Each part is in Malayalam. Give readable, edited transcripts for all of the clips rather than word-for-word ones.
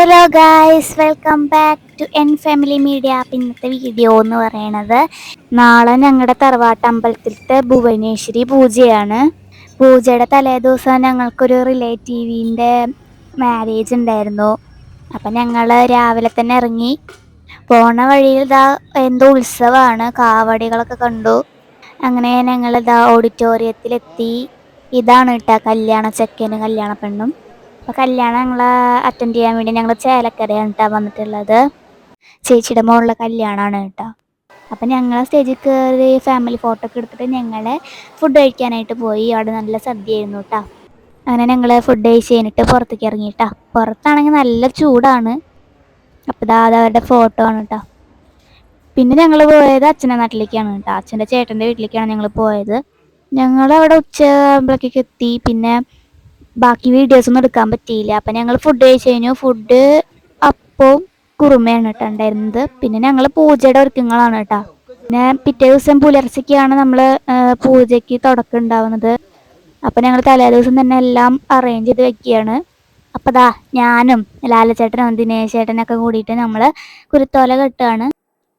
Hello guys, welcome back to N family media. അപ്പം ഇന്നത്തെ വീഡിയോ എന്ന് പറയണത് നാളെ ഞങ്ങളുടെ തറവാട്ട് അമ്പലത്തിലത്തെ ഭുവനേശ്വരി പൂജയാണ്. പൂജയുടെ തലേ ദിവസം ഞങ്ങൾക്കൊരു റിലേറ്റീവിൻ്റെ മാരേജ് ഉണ്ടായിരുന്നു. അപ്പം ഞങ്ങൾ രാവിലെ തന്നെ ഇറങ്ങി. പോണ വഴിയിൽ എന്തോ ഉത്സവമാണ്, കാവടികളൊക്കെ കണ്ടു. അങ്ങനെ ഞങ്ങൾ ഓഡിറ്റോറിയത്തിലെത്തി. ഇതാണ് കേട്ടോ കല്യാണ ചെക്കനും കല്യാണ പെണ്ണും. അപ്പോൾ കല്യാണം ഞങ്ങൾ അറ്റൻഡ് ചെയ്യാൻ വേണ്ടി ഞങ്ങൾ ചേലക്കരയാണ് കേട്ടോ വന്നിട്ടുള്ളത്. ചേച്ചിയുടെ മോളുടെ കല്യാണമാണ് കേട്ടോ. അപ്പം ഞങ്ങൾ സ്റ്റേജിൽ കയറി ഫാമിലി ഫോട്ടോ ഒക്കെ എടുത്തിട്ട് ഞങ്ങൾ ഫുഡ് കഴിക്കാനായിട്ട് പോയി. അവിടെ നല്ല സദ്യയായിരുന്നു കേട്ടോ. അങ്ങനെ ഞങ്ങൾ ഫുഡ് കഴിച്ച് കഴിഞ്ഞിട്ട് പുറത്തേക്ക് ഇറങ്ങി കേട്ടോ. പുറത്താണെങ്കിൽ നല്ല ചൂടാണ്. അപ്പോൾ അവരുടെ ഫോട്ടോ ആണ് കേട്ടോ. പിന്നെ ഞങ്ങൾ പോയത് അച്ഛൻ്റെ നാട്ടിലേക്കാണ് കേട്ടോ. അച്ഛൻ്റെ ചേട്ടൻ്റെ വീട്ടിലേക്കാണ് ഞങ്ങൾ പോയത്. ഞങ്ങളവിടെ ഉച്ചയാകുമ്പോഴേക്കൊക്കെ എത്തി. പിന്നെ ബാക്കി വീഡിയോസൊന്നും എടുക്കാൻ പറ്റിയില്ല. അപ്പം ഞങ്ങൾ ഫുഡ് കഴിച്ച് കഴിഞ്ഞു. ഫുഡ് അപ്പവും കുറുമയാണ് കേട്ടോ ഉണ്ടായിരുന്നത്. പിന്നെ ഞങ്ങൾ പൂജയുടെ ഒരുക്കങ്ങളാണ് കേട്ടോ. പിന്നെ പിറ്റേ ദിവസം പുലർച്ചയ്ക്കാണ് നമ്മൾ പൂജയ്ക്ക് തുടക്കം ഉണ്ടാവുന്നത്. അപ്പം ഞങ്ങൾ തലേ ദിവസം തന്നെ എല്ലാം അറേഞ്ച് ചെയ്ത് വെക്കുകയാണ്. അപ്പം ഞാനും ലാലച്ചേട്ടനും ദിനേശ് ചേട്ടനൊക്കെ കൂടിയിട്ട് നമ്മൾ കുരുത്തോല കെട്ടുകയാണ്.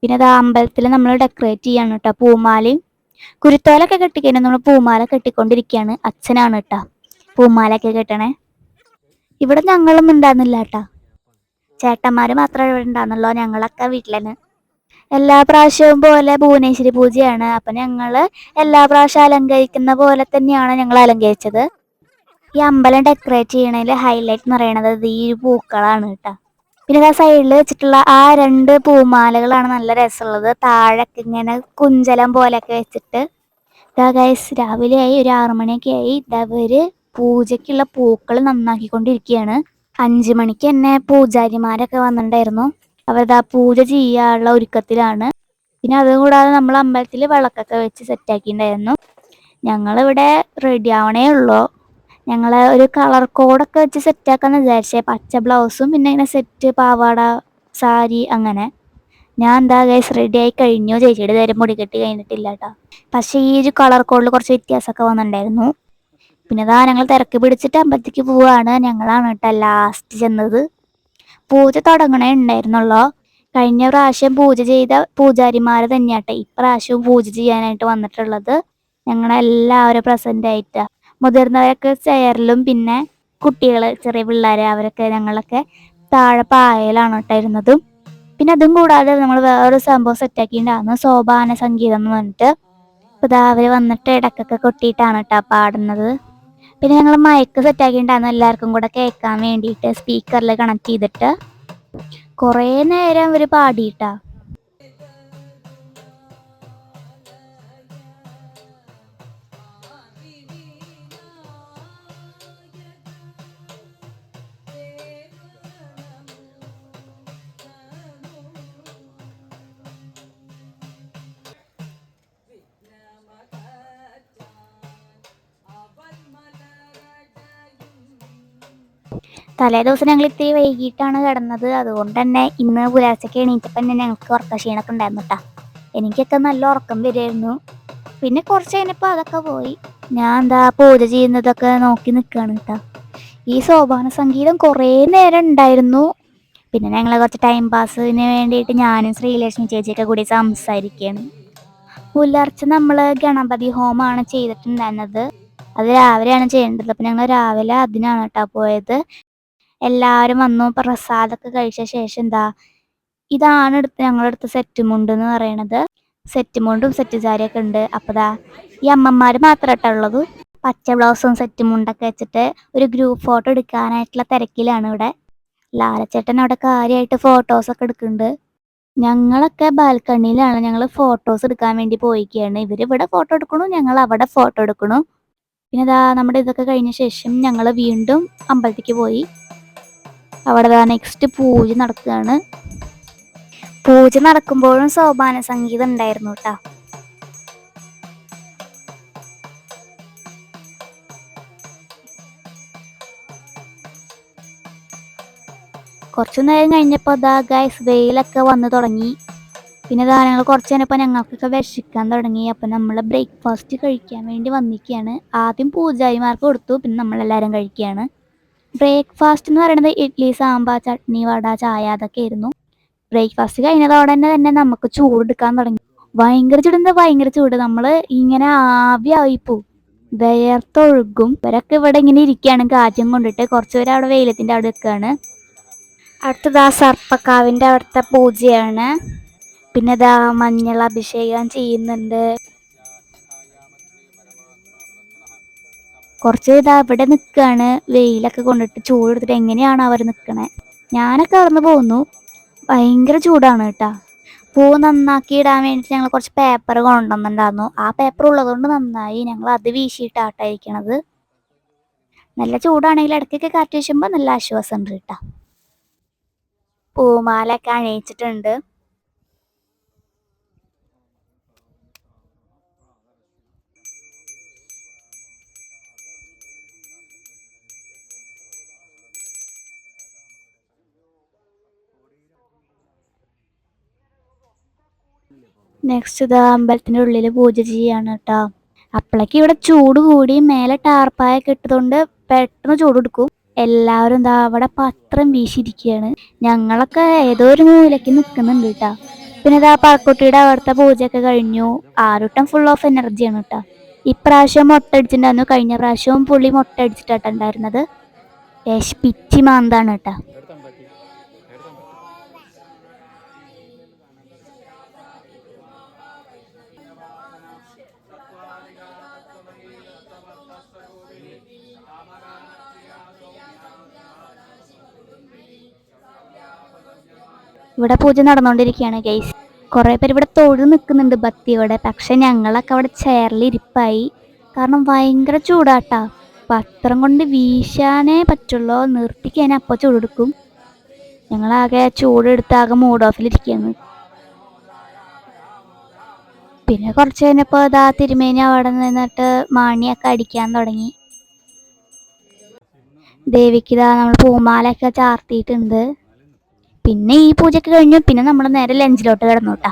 പിന്നെ അമ്പലത്തിൽ നമ്മൾ ഡെക്കറേറ്റ് ചെയ്യാണ് കേട്ടോ. പൂമാലയും കുരുത്തോലൊക്കെ കെട്ടിക്കഴിഞ്ഞാൽ നമ്മൾ പൂമാല കെട്ടിക്കൊണ്ടിരിക്കുകയാണ്. അച്ഛനാണ് കേട്ടോ പൂമാലയൊക്കെ കെട്ടണേ. ഇവിടെ ഞങ്ങളൊന്നും ഉണ്ടായിരുന്നില്ല കേട്ടോ. ചേട്ടന്മാർ മാത്രമേ ഇവിടെ ഉണ്ടായിരുന്നുള്ളൂ. ഞങ്ങളൊക്കെ വീട്ടിൽ തന്നെ. എല്ലാ പ്രാവശ്യവും പോലെ ഭുവനേശ്വരി പൂജയാണ്. അപ്പം ഞങ്ങൾ എല്ലാ പ്രാവശ്യം അലങ്കരിക്കുന്ന പോലെ തന്നെയാണ് ഞങ്ങൾ അലങ്കരിച്ചത്. ഈ അമ്പലം ഡെക്കറേറ്റ് ചെയ്യണതിൽ ഹൈലൈറ്റ് എന്ന് പറയുന്നത് ഈ പൂക്കളാണ് കേട്ടോ. പിന്നെ സൈഡിൽ വെച്ചിട്ടുള്ള ആ 2 പൂമാലകളാണ് നല്ല രസമുള്ളത്. താഴൊക്കെ ഇങ്ങനെ കുഞ്ചലം പോലെയൊക്കെ വെച്ചിട്ട്. ഗൈസ്, രാവിലെയായി ഒരു 6 മണിയൊക്കെ ആയി. ഇവര് പൂജയ്ക്കുള്ള പൂക്കൾ നന്നാക്കിക്കൊണ്ടിരിക്കുകയാണ്. 5 മണിക്ക് തന്നെ പൂജാരിമാരൊക്കെ വന്നിട്ടുണ്ടായിരുന്നു. അവരുടെ പൂജ ചെയ്യാനുള്ള ഒരുക്കത്തിലാണ്. പിന്നെ അതുകൂടാതെ നമ്മൾ അമ്പലത്തിൽ വിളക്കൊക്കെ വെച്ച് സെറ്റാക്കിയിട്ടുണ്ടായിരുന്നു. ഞങ്ങളിവിടെ റെഡി ആവണേ ഉള്ളൂ. ഞങ്ങൾ ഒരു കളർ കോഡൊക്കെ വെച്ച് സെറ്റാക്കാന്ന് വിചാരിച്ചേ. പച്ച ബ്ലൗസും പിന്നെ ഇങ്ങനെ സെറ്റ് പാവാട സാരി അങ്ങനെ. ഞാൻ ഗൈസ് റെഡി ആയി കഴിഞ്ഞു. ചേച്ചിയുടെ നേരം മുടി കെട്ടി കഴിഞ്ഞിട്ടില്ല കേട്ടോ. പക്ഷേ ഈ ഒരു കളർ കോഡിൽ കുറച്ച് വ്യത്യാസമൊക്കെ വന്നിട്ടുണ്ടായിരുന്നു. പിന്നെ ഞങ്ങൾ തിരക്ക് പിടിച്ചിട്ട് അമ്പലത്തേക്ക് പോവാണ്. ഞങ്ങളാണ് കേട്ടോ ലാസ്റ്റ് ചെന്നത്. പൂജ തുടങ്ങണേ ഉണ്ടായിരുന്നുള്ളൂ. കഴിഞ്ഞ പ്രാവശ്യം പൂജ ചെയ്ത പൂജാരിമാർ തന്നെയാട്ടെ ഇപ്രാവശ്യവും പൂജ ചെയ്യാനായിട്ട് വന്നിട്ടുള്ളത്. ഞങ്ങളെല്ലാവരും പ്രസന്റ് ആയിട്ടാ. മുതിർന്നവരൊക്കെ ചെയറിലും പിന്നെ കുട്ടികൾ ചെറിയ പിള്ളേർ അവരൊക്കെ ഞങ്ങളൊക്കെ താഴെ പായലാണ് കേട്ടോ ഇരുന്നതും. പിന്നെ അതും കൂടാതെ നമ്മൾ വേറൊരു സംഭവം സെറ്റാക്കിയിട്ടുണ്ടായിരുന്നു, സോപാന സംഗീതം എന്ന് പറഞ്ഞിട്ട്. അപ്പോൾ അവർ വന്നിട്ട് ഇടക്കൊക്കെ കൊട്ടിയിട്ടാണ് കേട്ടോ പാടുന്നത്. പിന്നെ ഞങ്ങൾ മയക്ക് സെറ്റാക്കിയിട്ടുണ്ടായിരുന്നു എല്ലാവർക്കും കൂടെ കേൾക്കാൻ വേണ്ടിയിട്ട്. സ്പീക്കറിൽ കണക്ട് ചെയ്തിട്ട് കുറേ നേരം അവർ പാടിയിട്ടാ. തലേ ദിവസം ഞങ്ങൾ ഇത്തിരി വൈകിട്ടാണ് കിടന്നത്. അതുകൊണ്ട് തന്നെ ഇന്ന് പുലർച്ചയ്ക്ക് എണീറ്റപ്പം തന്നെ ഞങ്ങൾക്ക് ഉറക്ക ക്ഷീണമൊക്കെ ഉണ്ടായിരുന്നു കേട്ടോ. എനിക്കൊക്കെ നല്ല ഉറക്കം വരുമായിരുന്നു. പിന്നെ കുറച്ച് കഴിഞ്ഞപ്പോൾ അതൊക്കെ പോയി. ഞാൻ പൂജ ചെയ്യുന്നതൊക്കെ നോക്കി നിൽക്കുകയാണ് കേട്ടോ. ഈ സോപാന സംഗീതം കുറേ നേരം ഉണ്ടായിരുന്നു. പിന്നെ ഞങ്ങൾ കുറച്ച് ടൈം പാസിന് വേണ്ടിയിട്ട് ഞാനും ശ്രീലക്ഷ്മി ചേച്ചിയൊക്കെ കൂടി സംസാരിക്കുകയാണ്. പുലർച്ചെ നമ്മൾ ഗണപതി ഹോമമാണ് ചെയ്തിട്ടുണ്ടായിരുന്നത്. അത് രാവിലെയാണ് ചെയ്യേണ്ടത്. അപ്പം ഞങ്ങൾ രാവിലെ അതിനാണ് കേട്ടോ പോയത്. എല്ലാവരും വന്നു. പ്രസാദമൊക്കെ കഴിച്ച ശേഷം ഇതാണ് ഞങ്ങളെടുത്ത സെറ്റ് മുണ്ട് എന്ന് പറയണത്. സെറ്റ് മുണ്ടും സെറ്റ് സാരിയൊക്കെ ഉണ്ട്. അപ്പോൾ ഈ അമ്മമാർ മാത്രമായിട്ടാണ് ഉള്ളത്. പച്ച ബ്ലൗസും സെറ്റ് മുണ്ടൊക്കെ വെച്ചിട്ട് ഒരു ഗ്രൂപ്പ് ഫോട്ടോ എടുക്കാനായിട്ടുള്ള തിരക്കിലാണ് ഇവിടെ. ലാലച്ചേട്ടൻ അവിടെ കാര്യമായിട്ട് ഫോട്ടോസൊക്കെ എടുക്കുന്നുണ്ട്. ഞങ്ങളൊക്കെ ബാൽക്കണിയിലാണ്. ഞങ്ങൾ ഫോട്ടോസ് എടുക്കാൻ വേണ്ടി പോയിക്കുകയാണ്. ഇവരിവിടെ ഫോട്ടോ എടുക്കണു, ഞങ്ങൾ അവിടെ ഫോട്ടോ എടുക്കണു. പിന്നെ നമ്മുടെ ഇതൊക്കെ കഴിഞ്ഞ ശേഷം ഞങ്ങൾ വീണ്ടും അമ്പലത്തേക്ക് പോയി. അവിടെ നെക്സ്റ്റ് പൂജ നടക്കുകയാണ്. പൂജ നടക്കുമ്പോഴും സോപാന സംഗീതം ഉണ്ടായിരുന്നു കേട്ടോ. കുറച്ചു നേരം കഴിഞ്ഞപ്പോൾ ഗൈസ് വെയിലൊക്കെ വന്ന് തുടങ്ങി. പിന്നെ ഞങ്ങൾ കുറച്ച് കഴിഞ്ഞപ്പോൾ ഞങ്ങൾക്കൊക്കെ വിശക്കാൻ തുടങ്ങി. അപ്പം നമ്മൾ ബ്രേക്ക്ഫാസ്റ്റ് കഴിക്കാൻ വേണ്ടി വന്നിരിക്കുകയാണ്. ആദ്യം പൂജാരിമാർക്ക് കൊടുത്തു, പിന്നെ നമ്മളെല്ലാവരും കഴിക്കുകയാണ്. ബ്രേക്ക്ഫാസ്റ്റ് എന്ന് പറയുന്നത് ഇഡ്ഡലി, സാമ്പാർ, ചട്നി, വട, ചായ അതൊക്കെ ആയിരുന്നു. ബ്രേക്ക്ഫാസ്റ്റ് കഴിഞ്ഞതോടെ തന്നെ നമുക്ക് ചൂടെടുക്കാൻ തുടങ്ങി. ഭയങ്കര ചൂടെന്താ ഭയങ്കര ചൂട്. നമ്മള് ഇങ്ങനെ ആവിയായിപ്പോ വിയർത്തൊഴുകും. ഇവരൊക്കെ ഇവിടെ ഇങ്ങനെ ഇരിക്കുകയാണ് കാറ്റും കൊണ്ടിട്ട്. കുറച്ചുപേര് അവിടെ വെയിലത്തിന്റെ അവിടെ നിൽക്കുകയാണ്. അടുത്തത് ആ സർപ്പക്കാവിന്റെ അവിടുത്തെ പൂജയാണ്. പിന്നെ ഇതാ മഞ്ഞൾ അഭിഷേകം ചെയ്യുന്നുണ്ട്. കുറച്ച് ഇതാ ഇവിടെ നിൽക്കുകയാണ് വെയിലൊക്കെ കൊണ്ടിട്ട് ചൂടെടുത്തിട്ട്. എങ്ങനെയാണ് അവർ നിൽക്കണേ. ഞാനൊക്കെ അവിടുന്ന് പോന്നു. ഭയങ്കര ചൂടാണ് കേട്ടാ. പൂ നന്നാക്കി ഇടാൻ വേണ്ടിയിട്ട് ഞങ്ങൾ കുറച്ച് പേപ്പർ കൊണ്ടുവന്നിട്ടുണ്ടായിരുന്നു. ആ പേപ്പർ ഉള്ളതുകൊണ്ട് നന്നായി. ഞങ്ങൾ അത് വീശിയിട്ടാട്ടായിരിക്കണത്. നല്ല ചൂടാണെങ്കിൽ ഇടയ്ക്കൊക്കെ കാറ്റ് വീശുമ്പോൾ നല്ല ആശ്വാസം ഉണ്ട് കേട്ടാ. പൂമാലയൊക്കെ അണിയിച്ചിട്ടുണ്ട്. നെക്സ്റ്റ് ഇതാ അമ്പലത്തിന്റെ ഉള്ളിൽ പൂജ ചെയ്യാണ് കേട്ടോ. അപ്പളേക്ക് ഇവിടെ ചൂട് കൂടി മേലെ ടാർപ്പായൊക്കെ ഇട്ടതുകൊണ്ട് പെട്ടെന്ന് ചൂട് എടുക്കും. എല്ലാവരും എന്താ അവിടെ പത്രം വീശിയിരിക്കുകയാണ്. ഞങ്ങളൊക്കെ ഏതോ ഒരു മൂലയ്ക്ക് നിൽക്കുന്നുണ്ട് കേട്ടാ. പിന്നെ ഇതാ പാക്കുട്ടിയുടെ അവിടുത്തെ പൂജയൊക്കെ കഴിഞ്ഞു. ആരുട്ടം ഫുൾ ഓഫ് എനർജിയാണ് കേട്ടോ. ഇപ്രാവശ്യം മുട്ട അടിച്ചിട്ടുണ്ടായിരുന്നു. കഴിഞ്ഞ പ്രാവശ്യവും പുള്ളി മുട്ട അടിച്ചിട്ടുണ്ടായിരുന്നത്. പിച്ചി മാന്താണ് കേട്ടാ. ഇവിടെ പൂജ നടന്നുകൊണ്ടിരിക്കുകയാണ് ഗൈസ്. കുറേ പേര് ഇവിടെ തൊഴു നിൽക്കുന്നുണ്ട് ഭക്തിയോടെ. പക്ഷെ ഞങ്ങളൊക്കെ അവിടെ ചെയറിൽ ഇരിപ്പായി. കാരണം ഭയങ്കര ചൂടാട്ടാ. പത്രം കൊണ്ട് വീശാനേ പറ്റുള്ളൂ. നിർത്തിക്കഴിഞ്ഞാൽ അപ്പോൾ ചൂടെടുക്കും. ഞങ്ങളാകെ ചൂടെടുത്ത് ആകെ മൂഡ് ഓഫിലിരിക്കുകയാണ്. പിന്നെ കുറച്ച് കഴിഞ്ഞപ്പോൾ ഇതാ തിരുമേനി അവിടെ നിന്നിട്ട് മാണിയൊക്കെ അടിക്കാൻ തുടങ്ങി. ദേവിക്ക് ഇതാ നമ്മൾ പൂമാലയൊക്കെ ചാർത്തിയിട്ടുണ്ട്. പിന്നെ ഈ പൂജയൊക്കെ കഴിഞ്ഞു. പിന്നെ നമ്മൾ നേരെ ലഞ്ചിലോട്ട് കിടന്നു കേട്ടാ.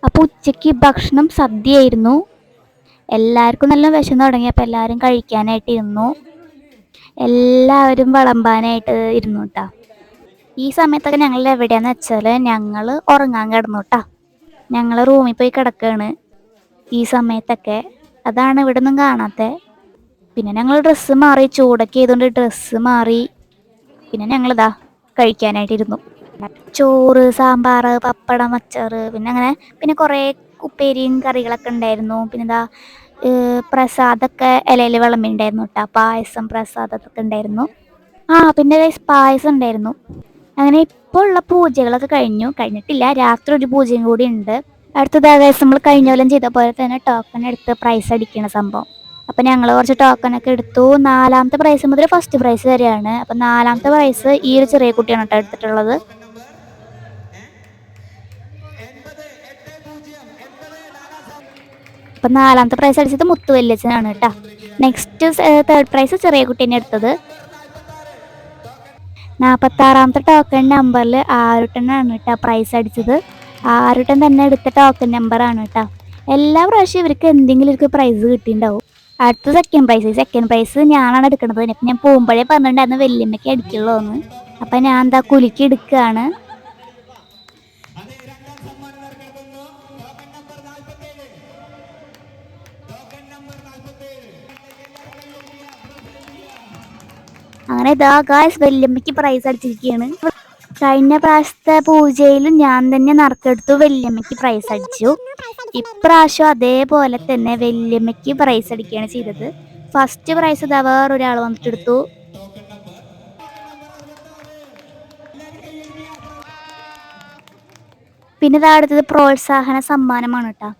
അപ്പോൾ ഉച്ചയ്ക്ക് ഭക്ഷണം സദ്യയായിരുന്നു. എല്ലാവർക്കും നല്ല വിശന്ന് തുടങ്ങിയപ്പോൾ എല്ലാവരും കഴിക്കാനായിട്ട് ഇരുന്നു. എല്ലാവരും വിളമ്പാനായിട്ട് ഇരുന്നു കേട്ടാ. ഈ സമയത്തൊക്കെ ഞങ്ങൾ എവിടെയാന്ന് വെച്ചാൽ ഞങ്ങൾ ഉറങ്ങാൻ കിടന്നു കേട്ടാ. ഞങ്ങൾ റൂമിൽ പോയി കിടക്കുകയാണ് ഈ സമയത്തൊക്കെ. അതാണ് ഇവിടെ ഒന്നും കാണാത്തത്. പിന്നെ ഞങ്ങൾ ഡ്രസ്സ് മാറി. ചൂടൊക്കെ ചെയ്തുകൊണ്ട് ഡ്രസ്സ് മാറി. പിന്നെ ഞങ്ങളിതാ കഴിക്കാനായിട്ടിരുന്നു. ചോറ്, സാമ്പാർ, പപ്പടം, അച്ചാർ, പിന്നെ കുറേ ഉപ്പേരിയും കറികളൊക്കെ ഉണ്ടായിരുന്നു. പിന്നെ ഇതാ പ്രസാദമൊക്കെ ഇലയിൽ വിളമ്പിണ്ടായിരുന്നു കേട്ടോ. പായസം, പ്രസാദമൊക്കെ ഉണ്ടായിരുന്നു. പിന്നെ പായസം ഉണ്ടായിരുന്നു. അങ്ങനെ ഇപ്പോൾ ഉള്ള പൂജകളൊക്കെ കഴിഞ്ഞിട്ടില്ല. രാത്രി ഒരു പൂജയും കൂടി ഉണ്ട്. അടുത്തത് നമ്മൾ കഴിഞ്ഞ കൊല്ലം ചെയ്ത പോലെ തന്നെ ടോക്കൺ എടുത്ത് പ്രൈസ് അടിക്കണ സംഭവം. അപ്പം ഞങ്ങൾ കുറച്ച് ടോക്കണൊക്കെ എടുത്തു. 4ാമത്തെ പ്രൈസ് മുതൽ ഫസ്റ്റ് പ്രൈസ് വരെയാണ്. അപ്പം 4ാമത്തെ പ്രൈസ് ഈ ഒരു ചെറിയ കുട്ടിയാണ് കേട്ടോ എടുത്തിട്ടുള്ളത്. അപ്പം 4ാമത്തെ പ്രൈസ് അടിച്ചത് മുത്തുവല്യച്ചനാണ് കേട്ടോ. നെക്സ്റ്റ് തേർഡ് പ്രൈസ് ചെറിയ കുട്ടീനെ എടുത്തത്. 46ാമത്തെ ടോക്കൺ നമ്പറിൽ ആരുട്ടനാണ് കേട്ടോ പ്രൈസ് അടിച്ചത്. ആരുട്ടൻ തന്നെ എടുത്ത ടോക്കൺ നമ്പറാണ് കേട്ടോ. എല്ലാ പ്രാവശ്യവും ഇവർക്ക് എന്തെങ്കിലും ഒരു പ്രൈസ് കിട്ടിയിട്ടുണ്ടാവും. അടുത്ത സെക്കൻഡ് പ്രൈസ് ഞാനാണ് എടുക്കുന്നത്. ഇപ്പം ഞാൻ പോകുമ്പോഴേ പറഞ്ഞിട്ടുണ്ടായിരുന്നു വല്യമ്മയ്ക്ക് അടിക്കുള്ളൂ എന്ന്. അപ്പം ഞാൻ എന്താ കുലുക്കി എടുക്കുകയാണ്. അങ്ങനെ ഇതാ ഗായ്സ് വല്യമ്മയ്ക്ക് പ്രൈസ് അടിച്ചിരിക്കുകയാണ്. കഴിഞ്ഞ പ്രാവശ്യത്തെ പൂജയിലും ഞാൻ തന്നെ നറുക്കെടുത്തു വല്യമ്മയ്ക്ക് പ്രൈസ് അടിച്ചു. ഇപ്രാവശ്യം അതേപോലെ തന്നെ വല്യമ്മയ്ക്ക് പ്രൈസ് അടിക്കുകയാണ് ചെയ്തത്. ഫസ്റ്റ് പ്രൈസ് ഇതാ വേറൊരാൾ വന്നിട്ടെടുത്തു. പിന്നെ ഇതാ അടുത്തത് പ്രോത്സാഹന സമ്മാനമാണ് കേട്ടോ.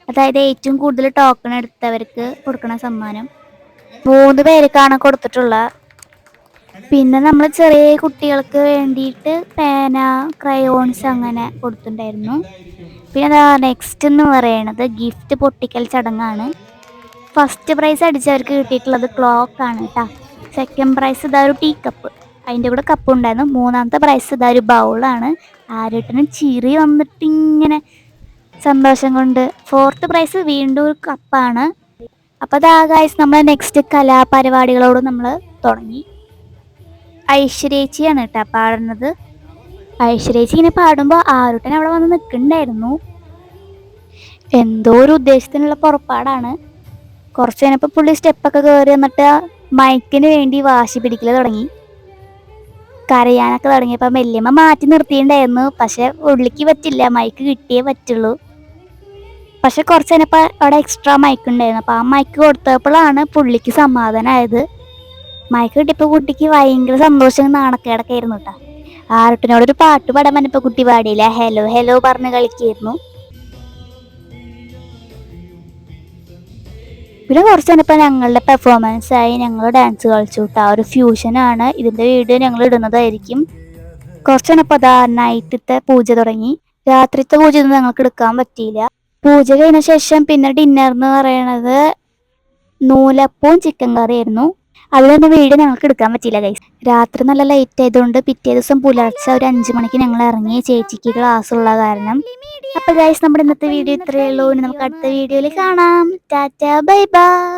അതായത് ഏറ്റവും കൂടുതൽ ടോക്കൺ എടുത്തവർക്ക് കൊടുക്കണ സമ്മാനം. 3 പേർക്കാണ് കൊടുത്തിട്ടുള്ളത്. പിന്നെ നമ്മൾ ചെറിയ കുട്ടികൾക്ക് വേണ്ടിയിട്ട് പേന, ക്രയോൺസ് അങ്ങനെ കൊടുത്തിട്ടുണ്ടായിരുന്നു. പിന്നെ നെക്സ്റ്റ് എന്ന് പറയുന്നത് ഗിഫ്റ്റ് പൊട്ടിക്കൽ ചടങ്ങാണ്. ഫസ്റ്റ് പ്രൈസ് അടിച്ചവർക്ക് കിട്ടിയിട്ടുള്ളത് ക്ലോക്കാണ് കേട്ടോ. സെക്കൻഡ് പ്രൈസ് ഇതാ ഒരു ടീ കപ്പ്, അതിൻ്റെ കൂടെ കപ്പ് ഉണ്ടായിരുന്നു. 3ാമത്തെ പ്രൈസ് ഇതാ ഒരു ബൗളാണ്. ആരുട്ടനും ചിരി വന്നിട്ട് ഇങ്ങനെ സന്തോഷം കൊണ്ട്. 4th പ്രൈസ് വീണ്ടും ഒരു കപ്പാണ്. അപ്പോൾ അതാ ഗൈസ് നമ്മൾ നെക്സ്റ്റ് കലാപരിപാടികളോട് നമ്മൾ തുടങ്ങി. ഐശ്വര്യേച്ചിയാണ് കേട്ടോ പാടുന്നത്. ഐശ്വര്യേച്ചി ഇങ്ങനെ പാടുമ്പോൾ ആരുട്ടൻ അവിടെ വന്ന് നിൽക്കുന്നുണ്ടായിരുന്നു. എന്തോ ഒരു ഉദ്ദേശത്തിനുള്ള പുറപ്പാടാണ്. കുറച്ച് കഴിഞ്ഞപ്പോൾ പുള്ളി സ്റ്റെപ്പൊക്കെ കയറി എന്നിട്ട് മൈക്കിന് വേണ്ടി വാശി പിടിക്കൽ തുടങ്ങി. കരയാനൊക്കെ തുടങ്ങിയപ്പോൾ വല്യമ്മ മാറ്റി നിർത്തിയിട്ടുണ്ടായിരുന്നു. പക്ഷെ ഉള്ളിക്ക് പറ്റില്ല, മൈക്ക് കിട്ടിയേ പറ്റുള്ളൂ. പക്ഷെ കുറച്ച് കഴിഞ്ഞപ്പോൾ അവിടെ എക്സ്ട്രാ മൈക്ക് ഉണ്ടായിരുന്നു. അപ്പോൾ ആ മൈക്ക് കൊടുത്തപ്പോഴാണ് പുള്ളിക്ക് സമാധാനമായത്. മൈക്ക് കിട്ടിയപ്പോൾ കുട്ടിക്ക് ഭയങ്കര സന്തോഷം നാണക്കേടൊക്കെ ആയിരുന്നു കേട്ടോ. ആരുട്ടിനോടൊരു പാട്ട് പാടാൻ പറഞ്ഞപ്പോൾ കുട്ടി പാടിയില്ല, ഹലോ ഹലോ പറഞ്ഞ് കളിക്കായിരുന്നു. പിന്നെ കുറച്ച് കഴിഞ്ഞപ്പോൾ ഞങ്ങളുടെ പെർഫോമൻസ് ആയി, ഞങ്ങൾ ഡാൻസ് കളിച്ചു കേട്ടോ. ഒരു ഫ്യൂഷനാണ്. ഇതിൻ്റെ വീഡിയോ ഞങ്ങൾ ഇടുന്നതായിരിക്കും. കുറച്ച് കഴിഞ്ഞപ്പോൾ അതാ നൈറ്റത്തെ പൂജ തുടങ്ങി. രാത്രിത്തെ പൂജ ഒന്നും ഞങ്ങൾക്ക് എടുക്കാൻ പറ്റിയില്ല. പൂജ കഴിഞ്ഞ ശേഷം പിന്നെ ഡിന്നർ എന്ന് പറയണത് നൂലപ്പവും ചിക്കൻ കറിയായിരുന്നു. അതിലൊന്നും വീഡിയോ ഞങ്ങൾക്ക് എടുക്കാൻ പറ്റിയില്ല ഗൈസ്. രാത്രി നല്ല ലേറ്റ് ആയതുകൊണ്ട് പിറ്റേ ദിവസം പുലർച്ചെ ഒരു 5 മണിക്ക് ഞങ്ങൾ ഇറങ്ങി, ചേച്ചിക്ക് ക്ലാസ് ഉള്ള കാരണം. അപ്പോൾ ഗൈസ് നമ്മുടെ ഇന്നത്തെ വീഡിയോ ഇത്രയേ ഉള്ളൂ. ഇനി നമുക്ക് അടുത്ത വീഡിയോയിൽ കാണാം. Tata bye bye.